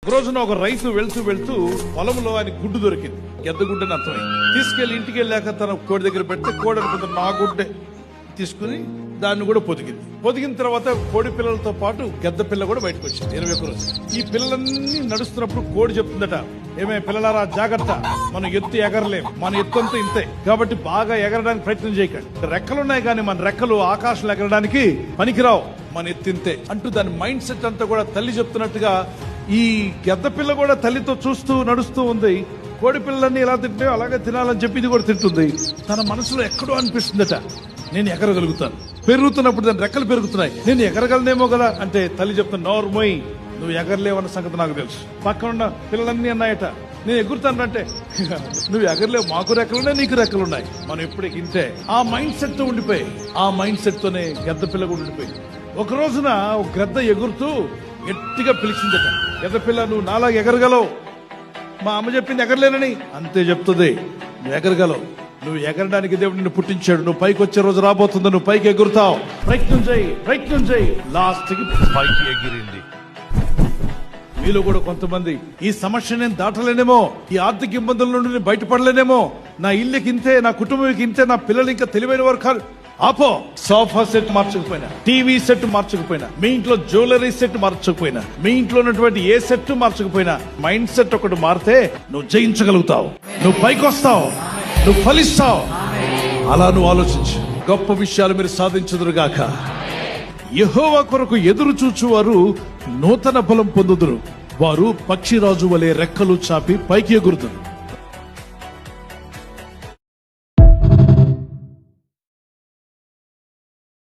ఒక రోజున ఒక రైతు వెళ్తూ పొలంలో ఆయన గుడ్డు దొరికింది. గెద్ద గుడ్డని అర్థమైంది. తీసుకెళ్లి ఇంటికి వెళ్ళాక తన కోడి దగ్గర పెడితే కోడి అనుకుంటుంది నా గుడ్డే తీసుకుని దాన్ని కూడా పొదిగిన తర్వాత కోడి పిల్లలతో పాటు గెద్ద పిల్ల కూడా బయటకు వచ్చింది 21 రోజు. ఈ పిల్లలన్నీ నడుస్తున్నప్పుడు కోడి చెప్తుందట, ఏమే పిల్లలారా జాగ్రత్త, మనం ఎత్తు ఎగరలేం, మన ఎత్తు అంతా ఇంతే, కాబట్టి బాగా ఎగరడానికి ప్రయత్నం చేయకండి. రెక్కలున్నాయి కానీ మన రెక్కలు ఆకాశంలో ఎగరడానికి పనికిరావు, మన ఎత్తింతే అంటూ దాని మైండ్ సెట్ అంతా కూడా తల్లి చెప్తున్నట్టుగా ఈ గెద్ద పిల్ల కూడా తల్లితో చూస్తూ నడుస్తూ ఉంది. కోడి పిల్లలన్నీ ఎలా తింటాయో అలాగే తినాలని చెప్పి ఇది కూడా తింటుంది. తన మనసులో ఎక్కడో అనిపిస్తుందట, నేను ఎగరగలుగుతాను. పెరుగుతున్నప్పుడు దాని రెక్కలు పెరుగుతున్నాయి, నేను ఎగరగలనేమో కదా అంటే తల్లి చెప్తాను, నోర్మోయ్ నువ్వు ఎగరలేవన్న సంగతి నాకు తెలుసు. పక్కన ఉన్న పిల్లలన్నీ అన్నాయట, నేను ఎగురుతానంటే నువ్వు ఎగరలేవు, మాకు రెక్కలున్నాయి నీకు రెక్కలున్నాయి, మనం ఎప్పుడు ఇంతే. ఆ మైండ్ సెట్ తో ఉండిపోయి, ఆ మైండ్ సెట్ తోనే గెద్ద పిల్ల కూడా ఉండిపోయి. ఒక రోజున ఒక గద్ద ఎగురుతూ గట్టిగా పిలిచిందట, గద్ద పిల్ల నువ్వు నాలా ఎగరగలవు, మా అమ్మ చెప్పింది ఎగరలేనని. అంతే చెప్తుంది, నువ్వు ఎగరగలవు, నువ్వు ఎగరడానికి దేవుడు నిన్ను పుట్టించాడు, నువ్వు పైకి వచ్చే రోజు రాబోతుంది, నువ్వు పైకి ఎగురుతావు, ప్రయత్నం చేయి. లాస్ట్ కి పైకి ఎగిరింది. మీలో కూడా కొంతమంది ఈ సమస్య నేను దాటలేనేమో, ఈ ఆర్థిక ఇబ్బందుల నుండి నేను బయటపడలేనేమో, నా ఇల్లుకి ఇంతే, నా కుటుంబానికి ఇంతే, నా పిల్లలు ఇంకా తెలివైన వారు కాదు. ఆపో, సోఫా సెట్ మార్చకపోయినా, టీవీ సెట్ మార్చకపోయినా, మీ ఇంట్లో జ్యువెలరీ సెట్ మార్చకపోయినా, మీ ఇంట్లో ఉన్నటువంటి ఏ సెట్ మార్చకపోయినా, మైండ్ సెట్ ఒకటి మారితే నువ్వు జయించగలుగుతావు, నువ్వు పైకి వస్తావు, నువ్వు ఫలిస్తావు. అలా నువ్వు ఆలోచించు. గొప్ప విషయాలు మీరు సాధించుదురుగాక. యెహోవా కొరకు ఎదురు చూచువారు నూతన బలం పొందుదురు, వారు పక్షిరాజు వలె రెక్కలు చాపి పైకి ఎగురుదురు.